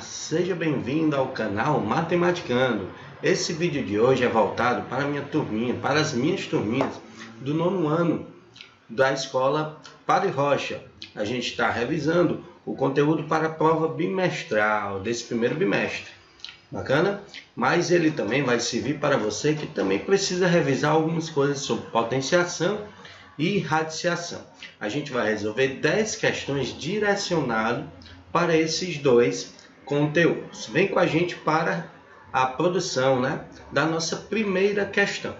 seja bem-vindo ao canal Matematicando. Esse vídeo de hoje é voltado para a minha turminha, para as minhas turminhas do nono ano da escola Padre Rocha. A gente está revisando o conteúdo para a prova bimestral desse primeiro bimestre. Bacana? Mas ele também vai servir para você que também precisa revisar algumas coisas sobre potenciação e radiciação. A gente vai resolver 10 questões direcionadas para esses dois conteúdos. Vem com a gente para a produção, da nossa primeira questão.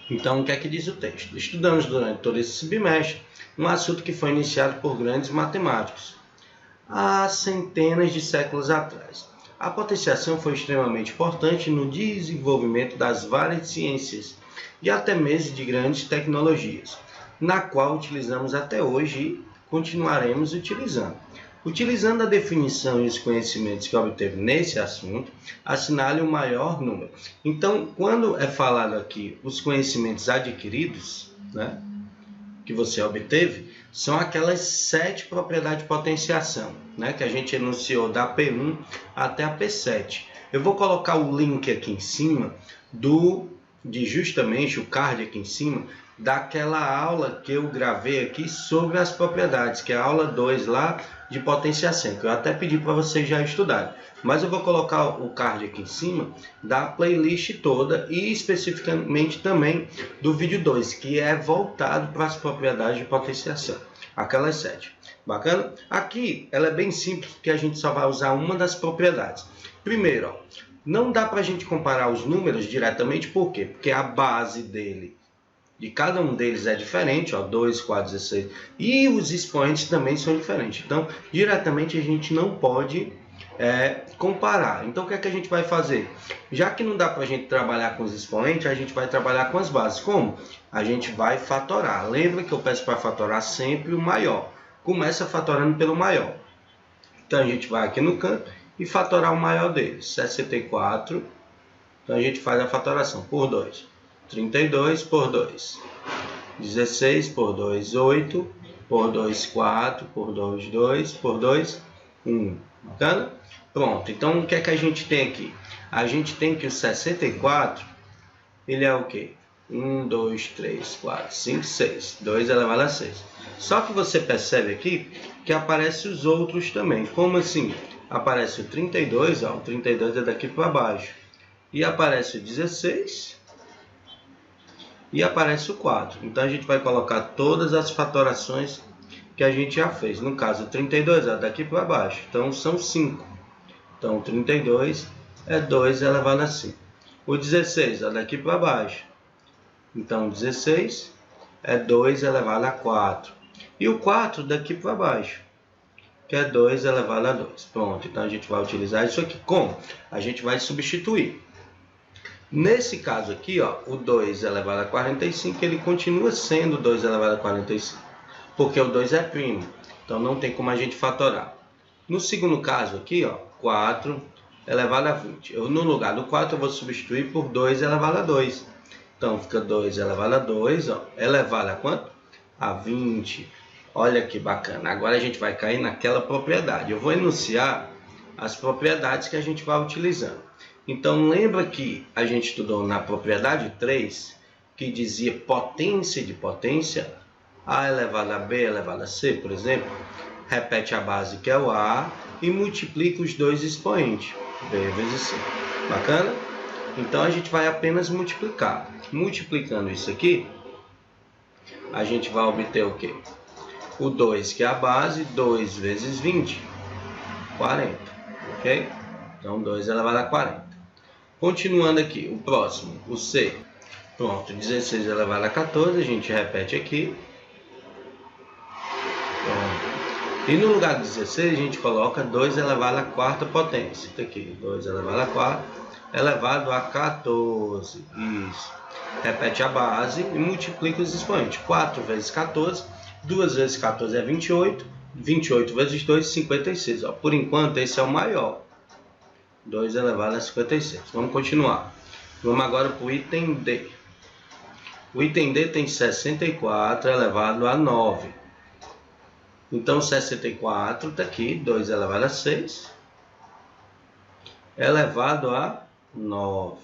Então, o que é que diz o texto? Estudamos durante todo esse bimestre um assunto que foi iniciado por grandes matemáticos há centenas de séculos atrás. A potenciação foi extremamente importante no desenvolvimento das várias ciências e até mesmo de grandes tecnologias, na qual utilizamos até hoje e continuaremos utilizando. Utilizando a definição e os conhecimentos que obteve nesse assunto, assinale o maior número. Então, quando é falado aqui os conhecimentos adquiridos, que você obteve, são aquelas 7 propriedades de potenciação, que a gente enunciou da P1 até a P7. Eu vou colocar o link aqui em cima de justamente o card aqui em cima daquela aula que eu gravei aqui sobre as propriedades, que é a aula 2 lá de potenciação, que eu até pedi para vocês já estudarem. Mas eu vou colocar o card aqui em cima da playlist toda e especificamente também do vídeo 2, que é voltado para as propriedades de potenciação, aquelas 7. Bacana? Aqui ela é bem simples, porque a gente só vai usar uma das propriedades. Primeiro, não dá para a gente comparar os números diretamente, por quê? Porque a base de cada um deles é diferente, 2, 4, 16, e os expoentes também são diferentes. Então, diretamente a gente não pode comparar. Então, o que é que a gente vai fazer? Já que não dá para a gente trabalhar com os expoentes, a gente vai trabalhar com as bases. Como? A gente vai fatorar. Lembra que eu peço para fatorar sempre o maior. Começa fatorando pelo maior. Então, a gente vai aqui no canto e fatorar o maior deles, 64. Então, a gente faz a fatoração por 2. 32 por 2, 16 por 2, 8, por 2, 4, por 2, 2, por 2, 1. Bacana? Pronto. Então, o que é que a gente tem aqui? A gente tem que o 64, ele é o quê? 1, 2, 3, 4, 5, 6. 2 elevado a 6. Só que você percebe aqui que aparece os outros também. Como assim? Aparece o 32, o 32 é daqui para baixo. E aparece o 16... e aparece o 4. Então, a gente vai colocar todas as fatorações que a gente já fez. No caso, o 32 é daqui para baixo. Então, são 5. Então, o 32 é 2 elevado a 5. O 16 é daqui para baixo. Então, o 16 é 2 elevado a 4. E o 4 daqui para baixo, que é 2 elevado a 2. Pronto. Então, a gente vai utilizar isso aqui. Como? A gente vai substituir. Nesse caso aqui, o 2 elevado a 45, ele continua sendo 2 elevado a 45, porque o 2 é primo, então não tem como a gente fatorar. No segundo caso aqui, 4 elevado a 20. No lugar do 4, eu vou substituir por 2 elevado a 2. Então, fica 2 elevado a 2, elevado a quanto? A 20. Olha que bacana. Agora a gente vai cair naquela propriedade. Eu vou enunciar as propriedades que a gente vai utilizando. Então, lembra que a gente estudou na propriedade 3, que dizia potência de potência, A elevado a B elevado a C, por exemplo? Repete a base, que é o A, e multiplica os dois expoentes, B vezes C. Bacana? Então, a gente vai apenas multiplicar. Multiplicando isso aqui, a gente vai obter o quê? O 2, que é a base, 2 vezes 20, 40. Ok? Então, 2 elevado a 40. Continuando aqui, o próximo, o C. Pronto, 16 elevado a 14, a gente repete aqui. Pronto. E no lugar de 16, a gente coloca 2 elevado à quarta potência. Isso aqui, 2 elevado a 4, elevado a 14. Isso. Repete a base e multiplica os expoentes. 4 vezes 14, 2 vezes 14 é 28. 28 vezes 2, 56. Por enquanto, esse é o maior. 2 elevado a 56. Vamos continuar. Vamos agora para o item D. O item D tem 64 elevado a 9. Então, 64 está aqui, 2 elevado a 6, elevado a 9.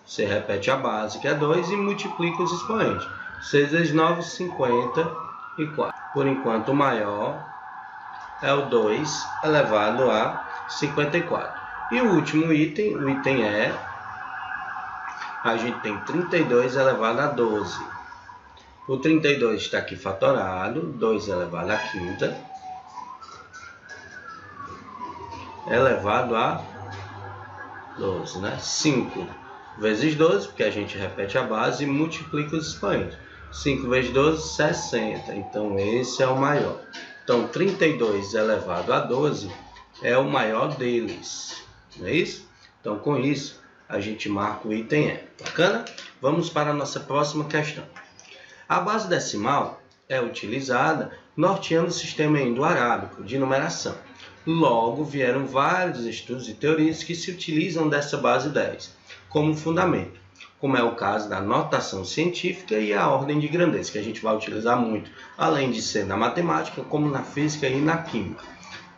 Você repete a base, que é 2, e multiplica os expoentes. 6 vezes 9, 54. Por enquanto, o maior é o 2 elevado a 54. E o último item, o item E, a gente tem 32 elevado a 12. O 32 está aqui fatorado, 2 elevado a quinta, elevado a 12, né? 5 vezes 12, porque a gente repete a base e multiplica os expoentes. 5 vezes 12, 60. Então, esse é o maior. Então, 32 elevado a 12 é o maior deles. Não é isso? Então, com isso, a gente marca o item E. Bacana? Vamos para a nossa próxima questão. A base decimal é utilizada norteando o sistema indo-arábico de numeração. Logo, vieram vários estudos e teorias que se utilizam dessa base 10 como fundamento, como é o caso da notação científica e a ordem de grandeza, que a gente vai utilizar muito, além de ser na matemática, como na física e na química.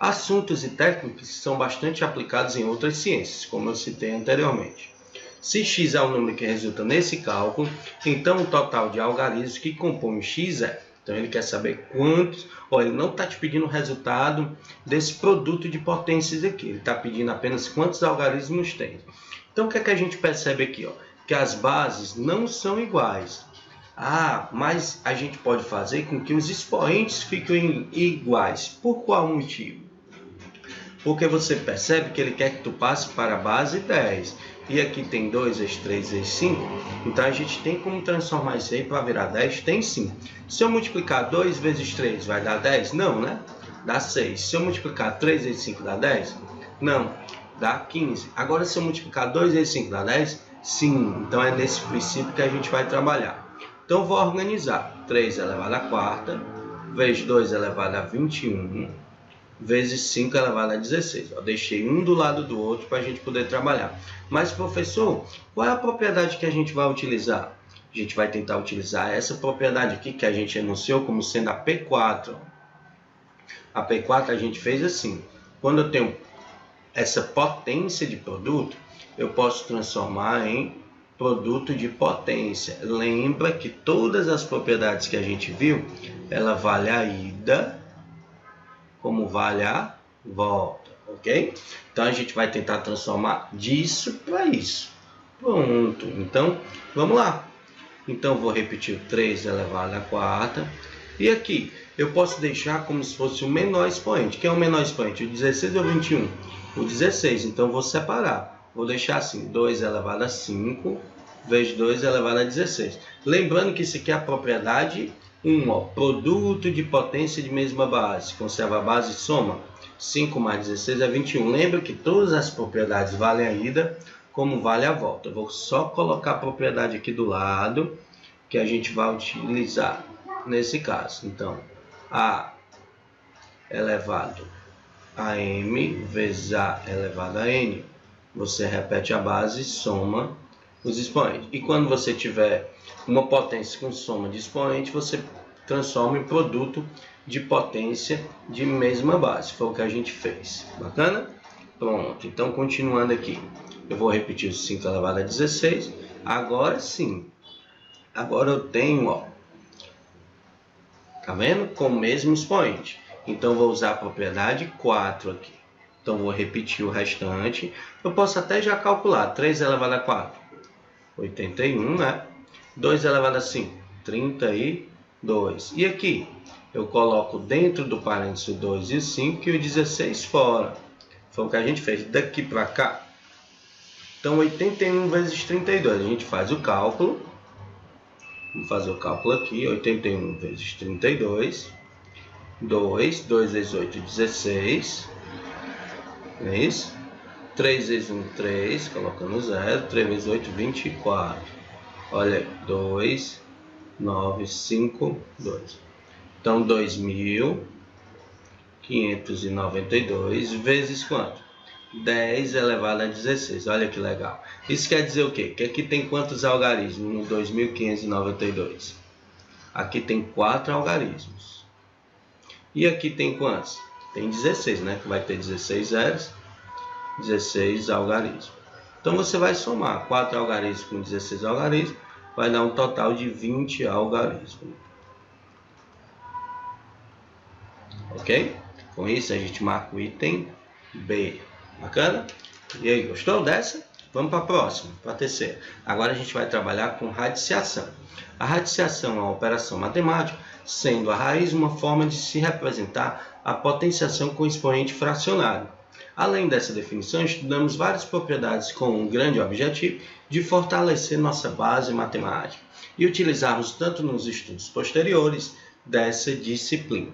Assuntos e técnicas que são bastante aplicados em outras ciências, como eu citei anteriormente. Se x é o número que resulta nesse cálculo, então o total de algarismos que compõem x é. Então ele quer saber quantos, ele não está te pedindo o resultado desse produto de potências aqui, ele está pedindo apenas quantos algarismos tem. Então o que é que a gente percebe aqui? Que as bases não são iguais. Mas a gente pode fazer com que os expoentes fiquem iguais. Por qual motivo? Porque você percebe que ele quer que tu passe para a base 10. E aqui tem 2 vezes 3 vezes 5. Então a gente tem como transformar isso aí para virar 10? Tem sim. Se eu multiplicar 2 vezes 3 vai dar 10? Não, né? Dá 6. Se eu multiplicar 3 vezes 5 dá 10? Não, dá 15. Agora se eu multiplicar 2 vezes 5 dá 10? Sim. Então é nesse princípio que a gente vai trabalhar. Então vou organizar. 3 elevado a quarta, vezes 2 elevado a 21, vezes 5 elevado a 16. Deixei um do lado do outro para a gente poder trabalhar. Mas, professor, qual é a propriedade que a gente vai utilizar? A gente vai tentar utilizar essa propriedade aqui que a gente enunciou como sendo a P4. A P4 a gente fez assim. Quando eu tenho essa potência de produto, eu posso transformar em produto de potência. Lembra que todas as propriedades que a gente viu, ela vale a ida como vale a volta, ok? Então a gente vai tentar transformar disso para isso. Pronto, então vamos lá. Então vou repetir o 3 elevado à quarta. E aqui eu posso deixar como se fosse o menor expoente. Quem é o menor expoente? O 16 ou o 21? O 16, então vou separar. Vou deixar assim, 2 elevado a 5 vezes 2 elevado a 16. Lembrando que isso aqui é a propriedade 1, produto de potência de mesma base. Conserva a base e soma. 5 mais 16 é 21. Lembra que todas as propriedades valem a ida como vale a volta. Eu vou só colocar a propriedade aqui do lado que a gente vai utilizar nesse caso. Então, A elevado a M vezes A elevado a N. Você repete a base e soma os expoentes. E quando você tiver uma potência com soma de expoente, você transforma em produto de potência de mesma base. Foi o que a gente fez. Bacana? Pronto. Então, continuando aqui. Eu vou repetir o 5 elevado a 16. Agora sim. Agora eu tenho, tá vendo? Com o mesmo expoente. Então, vou usar a propriedade 4 aqui. Então, vou repetir o restante. Eu posso até já calcular. 3 elevado a 4. 81, né? 2 elevado a 5, 32. E aqui, eu coloco dentro do parênteses o 2 e o 5 e o 16 fora. Foi o que a gente fez daqui para cá. Então, 81 vezes 32. A gente faz o cálculo. Vamos fazer o cálculo aqui. 81 vezes 32. 2 vezes 8, 16. Não é isso? 3 vezes 1, 3, colocando 0, 3 vezes 8, 24. Olha, 2, 9, 5, 2. Então, 2.592 vezes quanto? 10 elevado a 16. Olha que legal. Isso quer dizer o quê? Que aqui tem quantos algarismos no 2.592? Aqui tem 4 algarismos. E aqui tem quantos? Tem 16, né? Que vai ter 16 zeros, 16 algarismos. Então você vai somar 4 algarismos com 16 algarismos, vai dar um total de 20 algarismos. Ok? Com isso a gente marca o item B. Bacana? E aí, gostou dessa? Vamos para a próxima, para a terceira. Agora a gente vai trabalhar com radiciação. A radiciação é uma operação matemática, sendo a raiz uma forma de se representar a potenciação com expoente fracionário. Além dessa definição, estudamos várias propriedades com um grande objetivo de fortalecer nossa base matemática e utilizarmos tanto nos estudos posteriores dessa disciplina,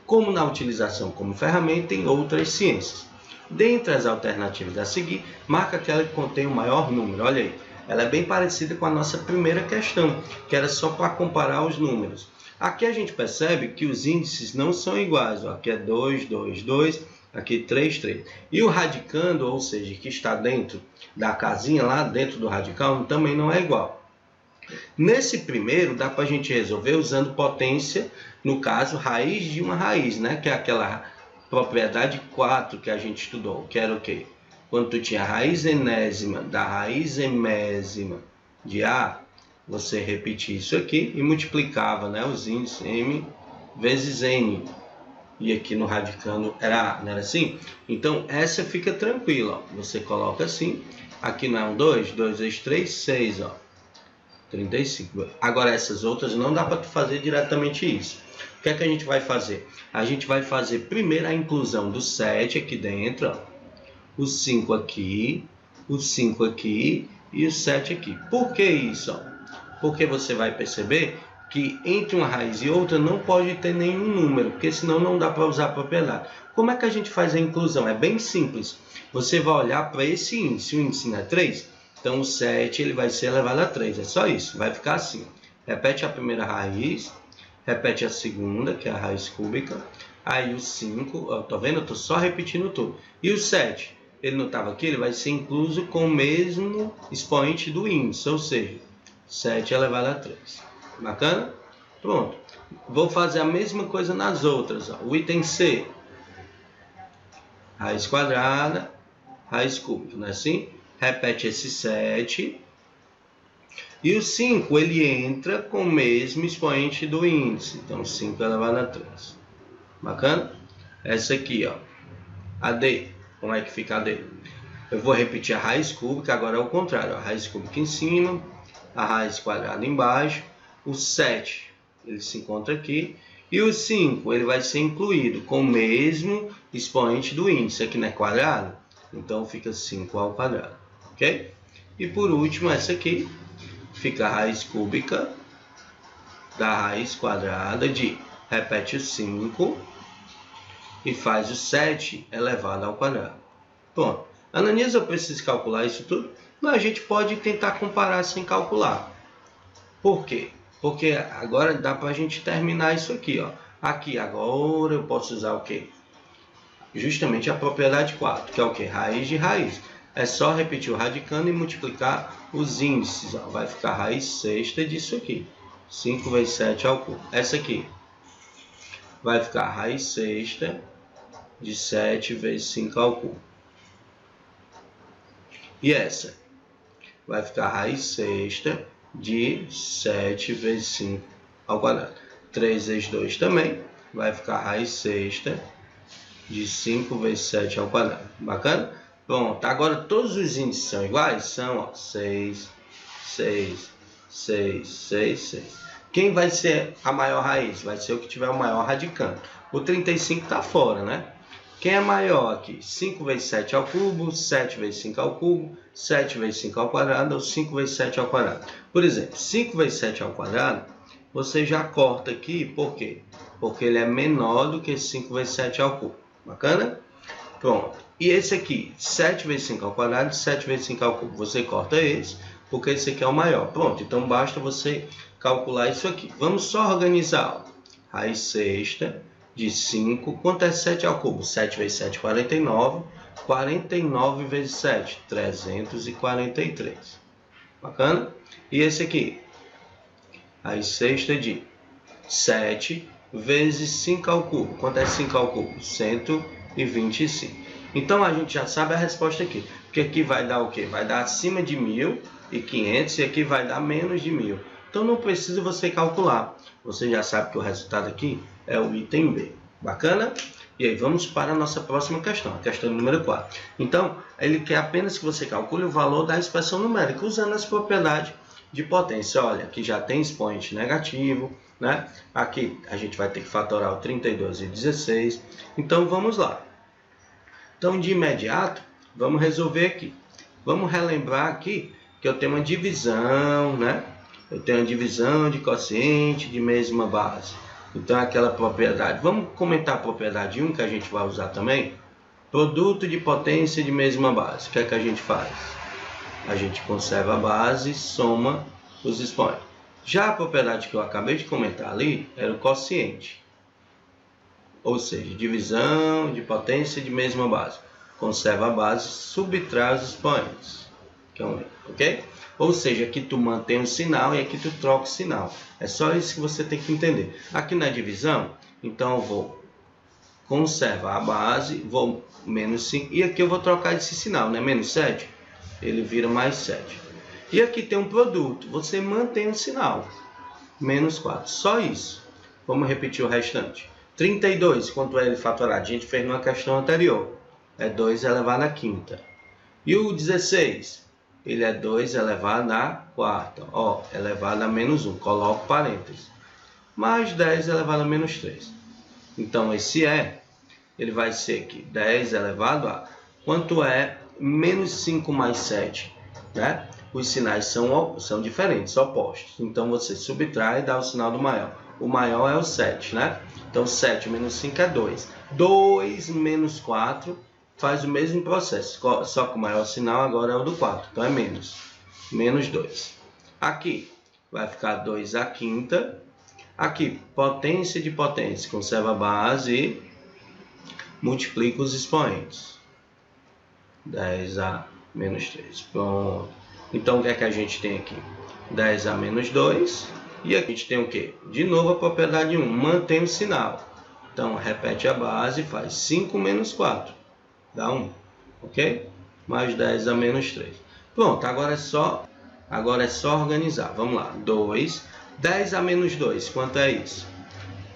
como na utilização como ferramenta em outras ciências. Dentre as alternativas a seguir, marca aquela que contém o maior número. Olha aí, ela é bem parecida com a nossa primeira questão, que era só para comparar os números. Aqui a gente percebe que os índices não são iguais. Aqui é 2, 2, 2, aqui 3, 3. E o radicando, ou seja, que está dentro da casinha, lá dentro do radical, também não é igual. Nesse primeiro, dá para a gente resolver usando potência, no caso, raiz de uma raiz, né? Que é aquela propriedade 4 que a gente estudou, que era o quê? Quando tu tinha a raiz enésima da raiz emésima de A, você repetia isso aqui e multiplicava, né, os índices M vezes N. E aqui no radicando era A, não era assim? Então, essa fica tranquila, ó. Você coloca assim, aqui não é um 2, 2 vezes 3, 6, ó. 35. Agora, essas outras não dá para tu fazer diretamente isso. O que é que a gente vai fazer? A gente vai fazer primeiro a inclusão do 7 aqui dentro, ó, o 5 aqui, o 5 aqui e o 7 aqui. Por que isso? Ó? Porque você vai perceber que entre uma raiz e outra não pode ter nenhum número, porque senão não dá para usar a propriedade. Como é que a gente faz a inclusão? É bem simples. Você vai olhar para esse índice. O índice não é 3? Então o 7 ele vai ser elevado a 3. É só isso. Vai ficar assim. Repete a primeira raiz. Repete a segunda, que é a raiz cúbica. Aí o 5, tá vendo? Eu estou só repetindo tudo. E o 7, ele não estava aqui, ele vai ser incluso com o mesmo expoente do índice, ou seja, 7 elevado a 3. Bacana? Pronto. Vou fazer a mesma coisa nas outras. Ó. O item C, raiz quadrada, raiz cúbica, não é assim? Repete esse 7. E o 5, ele entra com o mesmo expoente do índice. Então, 5 elevado a 3. Bacana? Essa aqui, ó. A D. Como é que fica a D? Eu vou repetir a raiz cúbica, agora é o contrário. A raiz cúbica em cima, a raiz quadrada embaixo. O 7, ele se encontra aqui. E o 5, ele vai ser incluído com o mesmo expoente do índice. Aqui não é quadrado? Então, fica 5 ao quadrado. Ok? E por último, essa aqui. Fica a raiz cúbica da raiz quadrada de, repete o 5 e faz o 7 elevado ao quadrado. Pronto. Ananias, eu preciso calcular isso tudo? Não, a gente pode tentar comparar sem calcular. Por quê? Porque agora dá para a gente terminar isso aqui. Ó. Aqui agora eu posso usar o quê? Justamente a propriedade 4, que é o quê? Raiz de raiz. É só repetir o radicando e multiplicar os índices. Ó. Vai ficar raiz sexta disso aqui. 5 vezes 7 ao cubo. Essa aqui vai ficar raiz sexta de 7 vezes 5 ao cubo. E essa vai ficar raiz sexta de 7 vezes 5 ao quadrado. 3 vezes 2 também vai ficar raiz sexta de 5 vezes 7 ao quadrado. Bacana? Pronto, agora todos os índices são iguais? São, ó, 6, 6, 6, 6, 6. Quem vai ser a maior raiz? Vai ser o que tiver o maior radicando. O 35 está fora, né? Quem é maior aqui? 5 vezes 7 ao cubo, 7 vezes 5 ao cubo, 7 vezes 5 ao quadrado ou 5 vezes 7 ao quadrado. Por exemplo, 5 vezes 7 ao quadrado, você já corta aqui, por quê? Porque ele é menor do que 5 vezes 7 ao cubo. Bacana? Pronto. E esse aqui, 7 vezes 5 ao quadrado, 7 vezes 5 ao cubo. Você corta esse, porque esse aqui é o maior. Pronto, então basta você calcular isso aqui. Vamos só organizar. Ó. Raiz sexta de 5. Quanto é 7 ao cubo? 7 vezes 7, 49. 49 vezes 7, 343. Bacana? E esse aqui? Raiz sexta de 7 vezes 5 ao cubo. Quanto é 5 ao cubo? 125. Então, a gente já sabe a resposta aqui. Porque aqui vai dar o quê? Vai dar acima de 1.500 e aqui vai dar menos de 1.000. Então, não precisa você calcular. Você já sabe que o resultado aqui é o item B. Bacana? E aí, vamos para a nossa próxima questão, a questão número 4. Então, ele quer apenas que você calcule o valor da expressão numérica, usando as propriedades de potência. Olha, aqui já tem expoente negativo, né? Aqui a gente vai ter que fatorar o 32 e 16. Então, vamos lá. Então, de imediato, vamos resolver aqui. Vamos relembrar aqui que eu tenho uma divisão, né? Eu tenho uma divisão de quociente de mesma base. Então, aquela propriedade. Vamos comentar a propriedade 1 que a gente vai usar também. Produto de potência de mesma base. O que é que a gente faz? A gente conserva a base e soma os expoentes. Já a propriedade que eu acabei de comentar ali era o quociente. Ou seja, divisão de potência de mesma base. Conserva a base, subtrai os expoentes. Que é um erro, ok? Ou seja, aqui tu mantém o sinal e aqui tu troca o sinal. É só isso que você tem que entender. Aqui na divisão, então eu vou conservar a base, vou menos 5, e aqui eu vou trocar esse sinal, né? Menos 7, ele vira mais 7. E aqui tem um produto, você mantém o sinal, menos 4, só isso. Vamos repetir o restante. 32, quanto é ele fatorado? A gente fez numa questão anterior, é 2 elevado à quinta. E o 16? Ele é 2 elevado à quarta, ó, elevado a menos 1, coloco parênteses. Mais 10 elevado a menos 3. Então, esse ele vai ser aqui, 10 elevado a, quanto é menos 5 mais 7, né? Os sinais são diferentes, opostos. Então, você subtrai e dá o sinal do maior. O maior é o 7, né? Então, 7 menos 5 é 2. 2 menos 4 faz o mesmo processo, só que o maior sinal agora é o do 4. Então, é menos. Menos 2. Aqui vai ficar 2 à quinta. Aqui, potência de potência. Conserva a base e multiplica os expoentes. 10 a menos 3. Pronto. Então, o que é que a gente tem aqui? 10 a menos 2. E aqui a gente tem o quê? De novo a propriedade 1. Mantém o sinal. Então, repete a base e faz 5 menos 4. Dá 1. Ok? Mais 10 a menos 3. Pronto. Agora é só organizar. Vamos lá. 2. 10 a menos 2. Quanto é isso?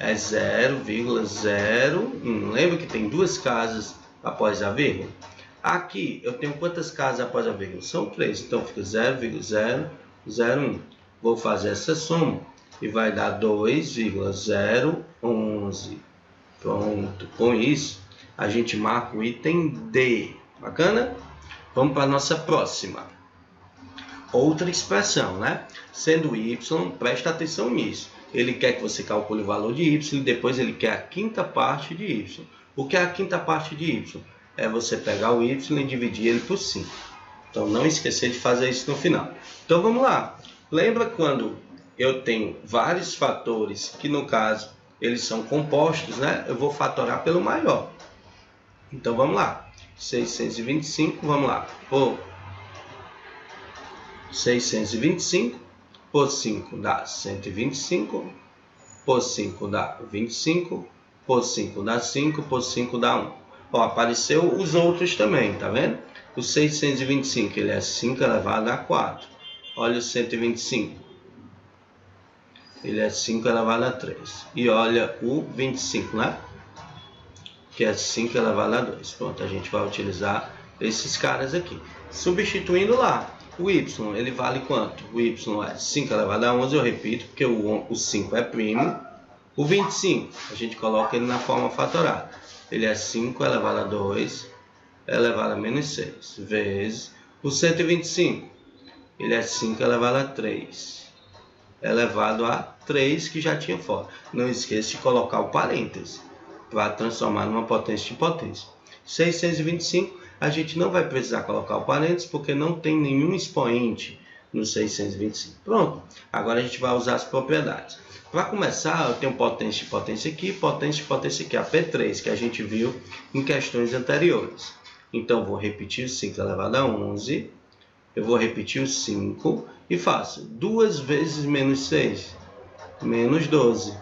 É 0,01. Lembra que tem duas casas após a vírgula? Aqui eu tenho quantas casas após a vírgula? São 3. Então fica 0,001. Vou fazer essa soma e vai dar 2,011. Pronto. Com isso, a gente marca o item D. Bacana? Vamos para a nossa próxima. Outra expressão, né? Sendo y, presta atenção nisso. Ele quer que você calcule o valor de y e depois ele quer a quinta parte de y. O que é a quinta parte de y? É você pegar o y e dividir ele por 5. Então, não esquecer de fazer isso no final. Então, vamos lá. Lembra quando eu tenho vários fatores que, no caso, eles são compostos, né? Eu vou fatorar pelo maior. Então, vamos lá. 625, vamos lá. Por 625, por 5 dá 125, por 5 dá 25, por 5 dá 5, por 5 dá 1. Ó, apareceu os outros também, tá vendo? O 625, ele é 5 elevado a 4. Olha o 125. Ele é 5 elevado a 3. E olha o 25, né? Que é 5 elevado a 2. Pronto, a gente vai utilizar esses caras aqui. Substituindo lá, o y, ele vale quanto? O y é 5 elevado a 11, eu repito, porque o 5 é primo. O 25, a gente coloca ele na forma fatorada. Ele é 5 elevado a 2, elevado a menos 6, vezes o 125. Ele é 5 elevado a 3, elevado a 3, que já tinha fora. Não esqueça de colocar o parêntese, para transformar numa potência de potência. 625, a gente não vai precisar colocar o parêntese, porque não tem nenhum expoente no 625. Pronto, agora a gente vai usar as propriedades. Para começar, eu tenho potência de potência aqui, potência de potência aqui, a P3, que a gente viu em questões anteriores. Então, eu vou repetir o 5 elevado a 11, eu vou repetir o 5 e faço 2 vezes menos 6, menos 12.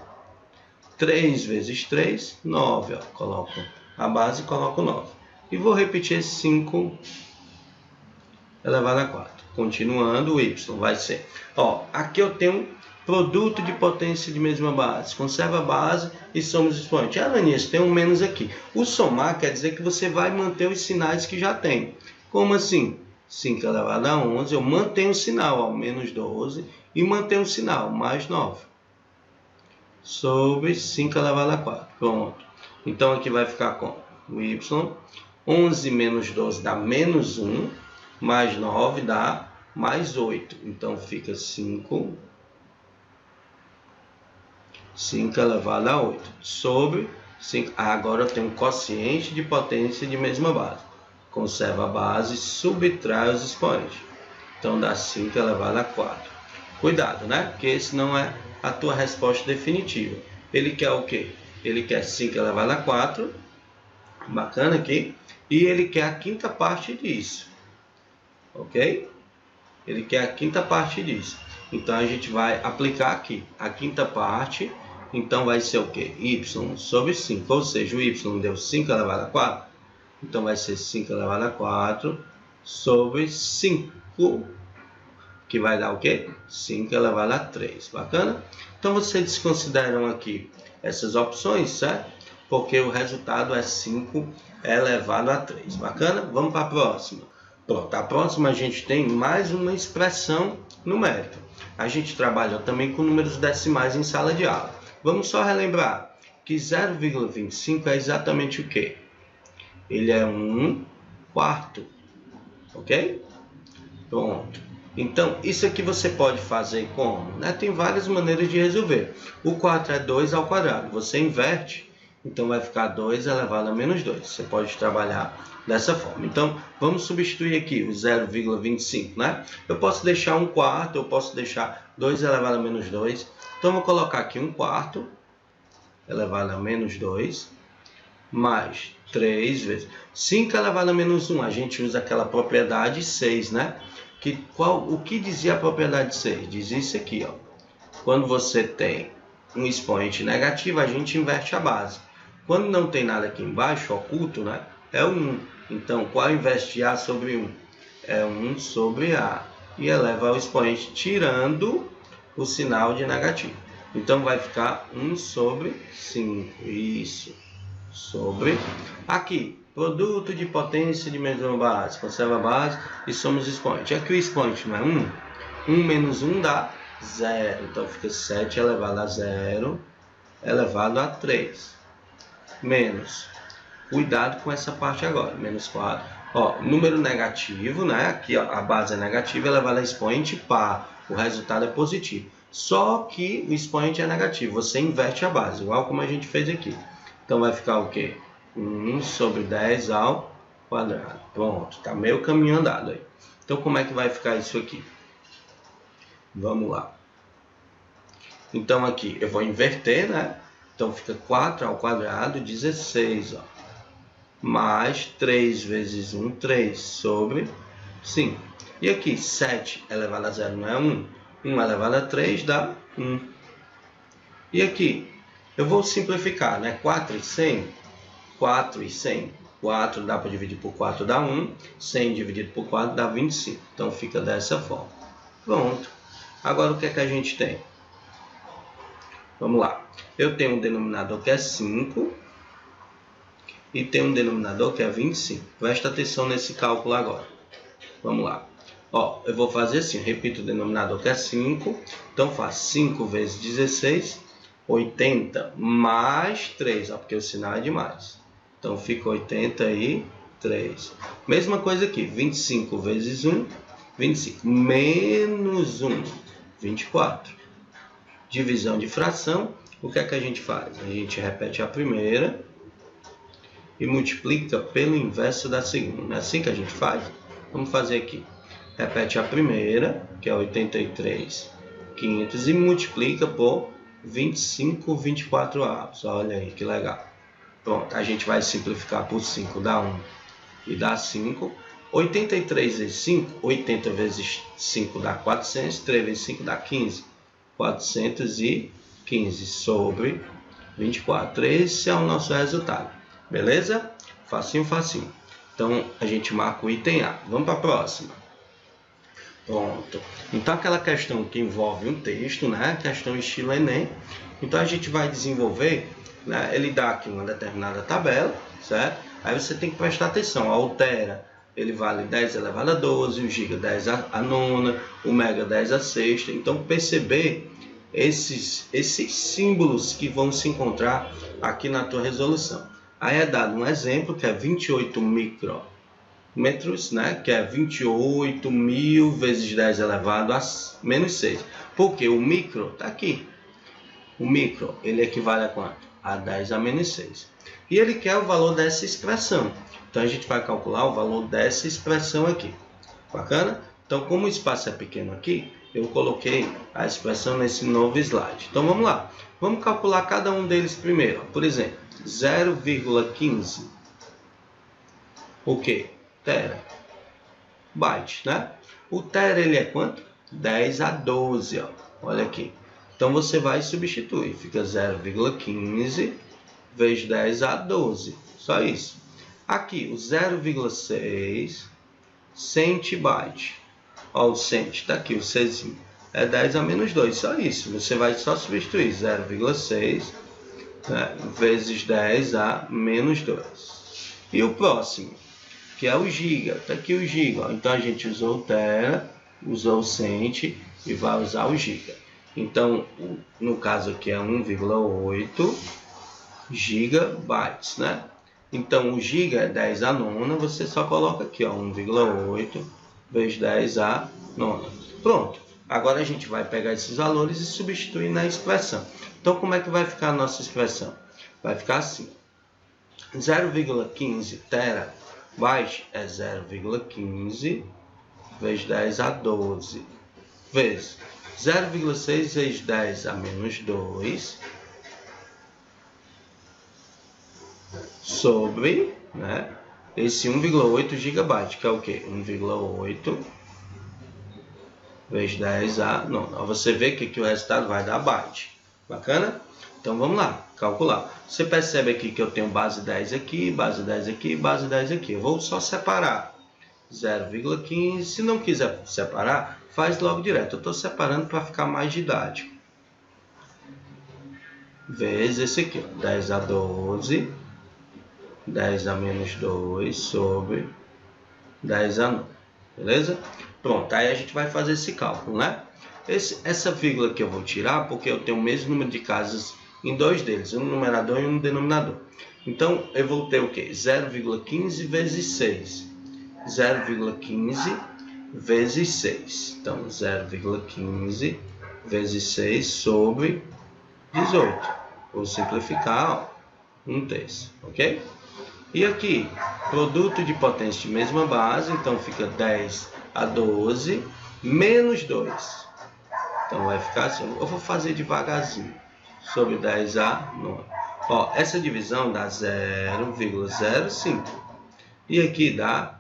3 vezes 3, 9. Ó. Coloco a base e coloco 9. E vou repetir esse 5 elevado a 4. Continuando, o y vai ser... Ó, aqui eu tenho produto de potência de mesma base. Conserva a base e soma os expoentes. Alanis, tem um menos aqui. O somar quer dizer que você vai manter os sinais que já tem. Como assim? 5 elevado a 11, eu mantenho o sinal, ó, menos 12, e mantenho o sinal, mais 9. Sobre 5 elevado a 4. Pronto. Então aqui vai ficar com o y. 11 menos 12 dá menos 1, mais 9 dá mais 8. Então fica 5 elevado a 8. Sobre 5. Agora eu tenho um quociente de potência de mesma base. Conserva a base, subtrai os expoentes. Então dá 5 elevado a 4. Cuidado, né? Porque esse não é a tua resposta definitiva. Ele quer o quê? Ele quer 5 elevado a 4. Bacana aqui. E ele quer a quinta parte disso. Ok? Ele quer a quinta parte disso. Então a gente vai aplicar aqui a quinta parte. Então vai ser o quê? Y sobre 5. Ou seja, o y deu 5 elevado a 4. Então vai ser 5 elevado a 4 sobre 5. Que vai dar o quê? 5 elevado a 3. Bacana? Então vocês desconsideram aqui essas opções, certo? Porque o resultado é 5 elevado a 3. Bacana? Vamos para a próxima. Pronto, a próxima a gente tem mais uma expressão numérica. A gente trabalhou também com números decimais em sala de aula. Vamos só relembrar que 0,25 é exatamente o quê? Ele é 1/4. Ok? Pronto. Então, isso aqui você pode fazer como? Né? Tem várias maneiras de resolver. O 4 é 2 ao quadrado. Você inverte, então vai ficar 2 elevado a menos 2. Você pode trabalhar dessa forma. Então, vamos substituir aqui o 0,25, né? Eu posso deixar 1/4, eu posso deixar 2 elevado a menos 2. Então, vou colocar aqui 1/4 elevado a menos 2, mais 3 vezes 5 elevado a menos 1. A gente usa aquela propriedade 6, né? O que dizia a propriedade 6? Diz isso aqui, ó. Quando você tem um expoente negativo, a gente inverte a base. Quando não tem nada aqui embaixo, oculto, né? É o 1. Então, qual é o inverso de A sobre 1? É 1 sobre A. E eleva ao expoente, tirando o sinal de negativo. Então, vai ficar 1 sobre 5. Isso. Sobre. Aqui, produto de potência de mesma base. Conserva a base e soma os expoentes. Aqui o expoente não é 1. 1 menos 1 dá 0. Então, fica 7 elevado a 0 elevado a 3. Menos. Cuidado com essa parte agora. Menos 4. Ó, número negativo, né? Aqui ó, a base é negativa, elevado a expoente par. O resultado é positivo. Só que o expoente é negativo. Você inverte a base, igual como a gente fez aqui. Então vai ficar o quê? 1 sobre 10 ao quadrado. Pronto, tá meio caminho andado aí. Então como é que vai ficar isso aqui? Vamos lá. Então aqui eu vou inverter, né? Então fica 4 ao quadrado, 16, ó. Mais 3 vezes 1, 3 sobre 5. E aqui 7 elevado a 0 não é 1. 1 elevado a 3 dá 1. E aqui eu vou simplificar, né? 4 e 100. 4 e 100. 4 dá para dividir por 4 dá 1. 100 dividido por 4 dá 25. Então fica dessa forma. Pronto. Agora o que é que a gente tem? Vamos lá. Eu tenho um denominador que é 5. E tenho um denominador que é 25. Presta atenção nesse cálculo agora. Vamos lá. Ó, eu vou fazer assim. Repito o denominador que é 5. Então faço 5 vezes 16. 80 mais 3. Ó, porque o sinal é de mais. Então fica 83. Mesma coisa aqui. 25 vezes 1. 25 menos 1. 24. Divisão de fração. O que é que a gente faz? A gente repete a primeira e multiplica pelo inverso da segunda. Não é assim que a gente faz? Vamos fazer aqui. Repete a primeira, que é 83,500, e multiplica por 25 24 avos. Olha aí que legal. Pronto, a gente vai simplificar por 5, dá 1 e dá 5. 83 vezes 5, 80 vezes 5 dá 400, 3 vezes 5 dá 15. 415 sobre 24. Esse é o nosso resultado. Beleza? Facinho, facinho. Então, a gente marca o item A. Vamos para a próxima. Pronto. Então, aquela questão que envolve um texto, né? Questão estilo Enem. Então, a gente vai desenvolver, né? Ele dá aqui uma determinada tabela, certo? Aí você tem que prestar atenção. Altera, ele vale 10 elevado a 12, o giga 10 a nona, o mega 10 a sexta. Então, perceber esses símbolos que vão se encontrar aqui na tua resolução. Aí é dado um exemplo, que é 28 micrômetros, né? Que é 28.000 vezes 10 elevado a menos 6. Porque o micro está aqui. O micro, ele equivale a quanto? A 10 a menos 6. E ele quer o valor dessa expressão. Então, a gente vai calcular o valor dessa expressão aqui. Bacana? Então, como o espaço é pequeno aqui, eu coloquei a expressão nesse novo slide. Então, vamos lá. Vamos calcular cada um deles primeiro. Por exemplo, 0,15. O que? Tera. Byte, né? O tera, ele é quanto? 10 a 12, ó. Olha aqui. Então, você vai substituir. Fica 0,15 vezes 10 a 12. Só isso. Aqui, o 0,6 centibyte. Ó, o cent, está aqui, o Czinho. É 10 a menos 2, só isso. Você vai só substituir 0,6, né, vezes 10 a menos 2. E o próximo, que é o giga. Está aqui o giga. Ó. Então, a gente usou o tera, usou o cent e vai usar o giga. Então, no caso aqui é 1,8 gigabytes, né? Então, o giga é 10 a nona, você só coloca aqui, ó, 1,8 vezes 10 a nona. Pronto. Agora a gente vai pegar esses valores e substituir na expressão. Então, como é que vai ficar a nossa expressão? Vai ficar assim. 0,15 terabyte é 0,15 vezes 10 a 12 vezes 0,6 vezes 10 a menos 2 sobre, né, esse 1,8 GB, que é o que? 1,8 vezes 10 a nona. Você vê que aqui o resultado vai dar byte. Bacana? Então vamos lá, calcular. Você percebe aqui que eu tenho base 10 aqui, base 10 aqui, base 10 aqui. Eu vou só separar 0,15. Se não quiser separar, faz logo direto. Eu estou separando para ficar mais didático. Vezes esse aqui, ó, 10 a 12, 10 a menos 2 sobre 10 a 9. Beleza? Pronto, aí a gente vai fazer esse cálculo, né? Essa vírgula que eu vou tirar, porque eu tenho o mesmo número de casas em dois deles, um no numerador e um no denominador. Então, eu vou ter o quê? 0,15 vezes 6. 0,15 vezes 6. Então, 0,15 vezes 6 sobre 18. Vou simplificar, ó, 1/3, ok? E aqui, produto de potência de mesma base, então fica 10 a 12 menos 2. Então vai ficar assim, eu vou fazer devagarzinho, sobre 10 a 9. Ó, essa divisão dá 0,05. E aqui dá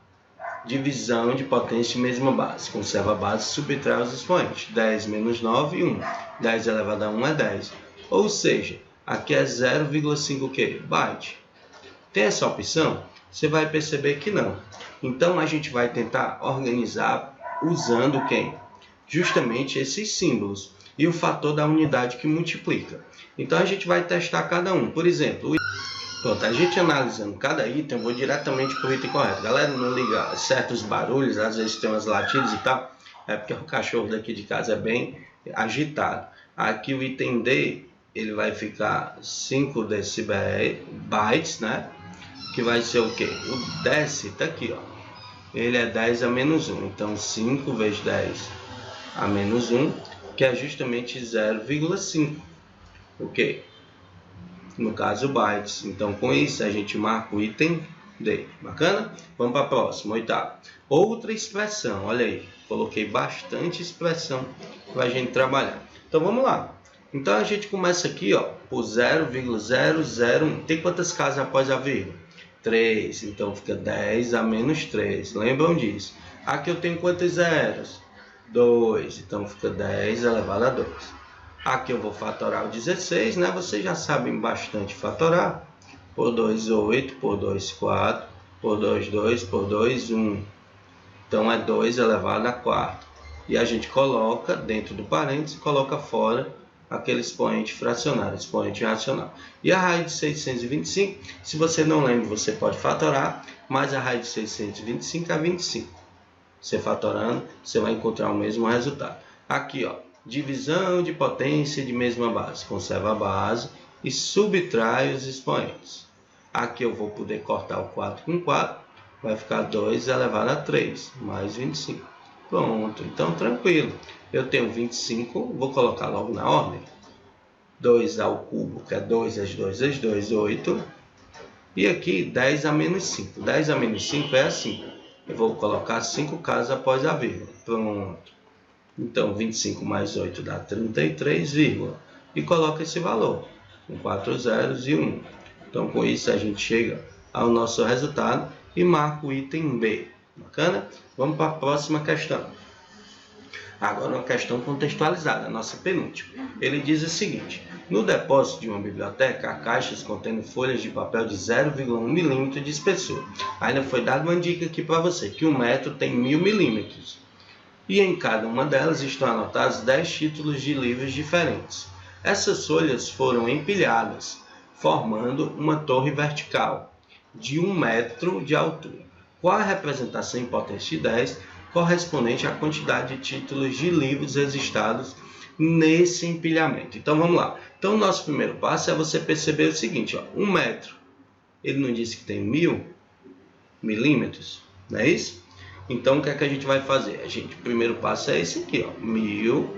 divisão de potência de mesma base. Conserva a base e subtrai os expoentes. 10 menos 9, 1. 10 elevado a 1 é 10. Ou seja, aqui é 0,5 que? Byte. Tem essa opção? Você vai perceber que não. Então, a gente vai tentar organizar usando quem? Justamente esses símbolos e o fator da unidade que multiplica. Então, a gente vai testar cada um. Por exemplo, pronto, a gente analisando cada item, eu vou diretamente para o item correto. Galera, não liga certos barulhos, às vezes tem umas latidas e tal. É porque o cachorro daqui de casa é bem agitado. Aqui o item D, ele vai ficar 5 decibytes, né? Que vai ser o quê? O dec está aqui, ó. Ele é 10 a menos 1. Então, 5 vezes 10 a menos 1, que é justamente 0,5. Ok? No caso, bytes. Então, com isso, a gente marca o item D. Bacana? Vamos para a próxima, oitava. Outra expressão. Olha aí. Coloquei bastante expressão para a gente trabalhar. Então, vamos lá. Então, a gente começa aqui, ó, por 0,001. Tem quantas casas após a vírgula? 3, então fica 10 a menos 3, lembram disso? Aqui eu tenho quantos zeros? 2, então fica 10 elevado a 2. Aqui eu vou fatorar o 16, né? Vocês já sabem bastante fatorar. Por 2, 8, por 2, 4, por 2, 2, por 2, 1. Então é 2 elevado a 4. E a gente coloca dentro do parênteses, coloca fora aquele expoente fracionário, expoente racional. E a raiz de 625, se você não lembra, você pode fatorar, mas a raiz de 625 é 25. Você fatorando, você vai encontrar o mesmo resultado. Aqui, ó, divisão de potência de mesma base. Conserva a base e subtrai os expoentes. Aqui eu vou poder cortar o 4 com 4. Vai ficar 2 elevado a 3, mais 25. Pronto, então tranquilo. Eu tenho 25, vou colocar logo na ordem. 2 ao cubo, que é 2 vezes 2 vezes 2, 8. E aqui 10 a menos 5. 10 a menos 5 é assim. Eu vou colocar 5 casas após a vírgula. Pronto. Então 25 mais 8 dá 33, vírgula. E coloca esse valor, com 4 zeros e 1. Então com isso a gente chega ao nosso resultado e marca o item B. Bacana? Vamos para a próxima questão. Agora uma questão contextualizada, a nossa penúltima. Ele diz o seguinte: no depósito de uma biblioteca, há caixas contendo folhas de papel de 0,1 milímetro de espessura. Ainda foi dada uma dica aqui para você, que 1 metro tem 1000 milímetros. E em cada uma delas estão anotados 10 títulos de livros diferentes. Essas folhas foram empilhadas, formando uma torre vertical de 1 metro de altura. Qual a representação em potência de 10 correspondente à quantidade de títulos de livros registrados nesse empilhamento? Então vamos lá. Então o nosso primeiro passo é você perceber o seguinte, ó, 1 metro, ele não disse que tem 1000 milímetros, não é isso? Então o que é que a gente vai fazer? O primeiro passo é esse aqui, ó, 1000.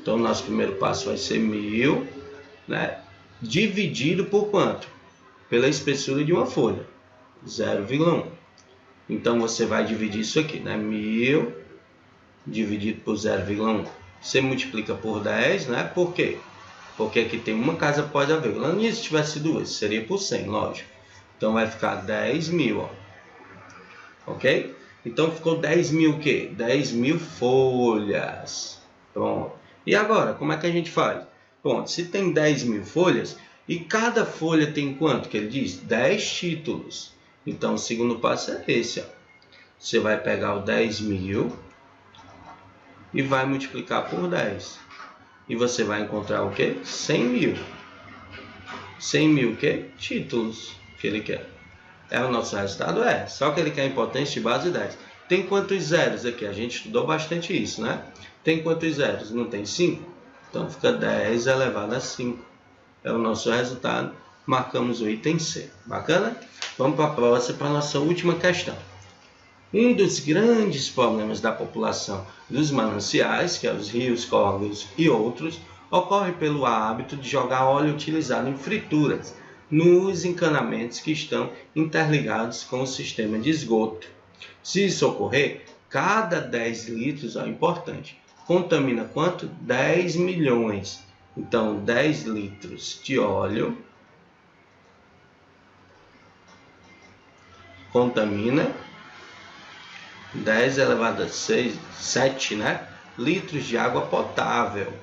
Então o nosso primeiro passo vai ser 1000, né? Dividido por quanto? Pela espessura de uma folha, 0,1. Então você vai dividir isso aqui, né? 1000 dividido por 0,1. Você multiplica por 10, né? Por quê? Porque aqui tem uma casa após a vírgula. E se tivesse duas, seria por 100, lógico. Então vai ficar 10.000, ó. Ok? Então ficou 10.000 o quê? 10.000 folhas. Pronto. E agora, como é que a gente faz? Pronto, se tem 10.000 folhas, e cada folha tem quanto que ele diz? 10 títulos. Então o segundo passo é esse, ó. Você vai pegar o 10.000 e vai multiplicar por 10. E você vai encontrar o quê? 100.000. 100.000 o quê? Títulos que ele quer. É o nosso resultado? É. Só que ele quer em potência de base 10. Tem quantos zeros aqui? A gente estudou bastante isso, né? Tem quantos zeros? Não tem 5? Então fica 10 elevado a 5. É o nosso resultado. Marcamos o item C. Bacana? Vamos para a próxima, para a nossa última questão. Um dos grandes problemas da população dos mananciais, que é os rios, córregos e outros, ocorre pelo hábito de jogar óleo utilizado em frituras nos encanamentos que estão interligados com o sistema de esgoto. Se isso ocorrer, cada 10 litros, é importante, contamina quanto? 10 milhões. Então, 10 litros de óleo contamina 10 elevado a 7, né? Litros de água potável.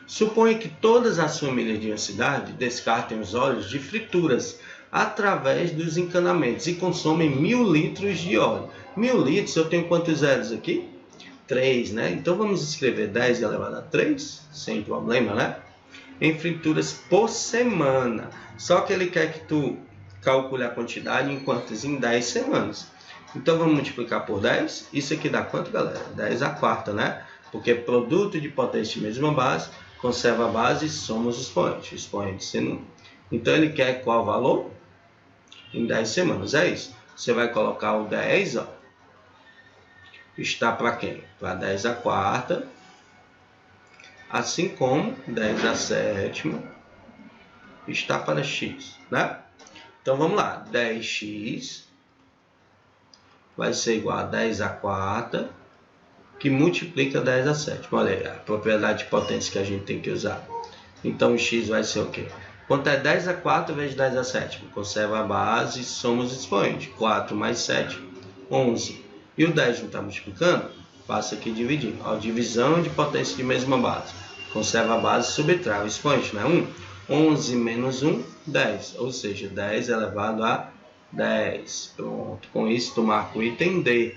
Suponha que todas as famílias de uma cidade descartem os óleos de frituras através dos encanamentos e consomem 1000 litros de óleo. 1000 litros, eu tenho quantos zeros aqui? 3, né? Então vamos escrever 10 elevado a 3, sem problema, né? Em frituras por semana. Só que ele quer que tu calcule a quantidade em quantas? Em 10 semanas. Então vamos multiplicar por 10. Isso aqui dá quanto, galera? 10 a quarta, né? Porque produto de potência de mesma base, conserva a base e soma os expoentes. Expoente sendo 1. Então ele quer qual valor? Em 10 semanas. É isso. Você vai colocar o 10, ó. Está para quem? Para 10 a quarta. Assim como 10 a sétima está para x, né? Então vamos lá. 10x vai ser igual a 10 a quarta, que multiplica 10 a sétima. Olha aí, a propriedade de potência que a gente tem que usar. Então, o x vai ser o quê? Quanto é 10 a 4 vezes 10 a sétima? Conserva a base e soma os expoentes. 4 mais 7, 11. E o 10 não está multiplicando? Passa aqui dividindo. Ó, divisão de potência de mesma base. Conserva a base, subtrai o expoente, né? 11 menos 1, 10. Ou seja, 10 elevado a 10. Pronto. Com isso, tu marca o item D.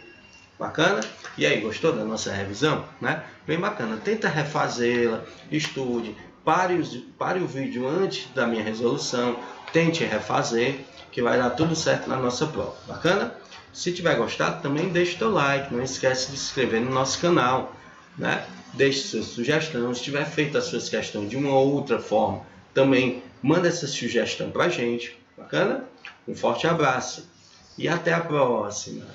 Bacana? E aí, gostou da nossa revisão? Né? Bem bacana. Tenta refazê-la, estude, pare o vídeo antes da minha resolução, tente refazer, que vai dar tudo certo na nossa prova. Bacana? Se tiver gostado, também deixe o teu like. Não esquece de se inscrever no nosso canal, né? Deixe sua sugestão. Se tiver feito as suas questões de uma ou outra forma, também manda essa sugestão para a gente. Bacana? Um forte abraço e até a próxima!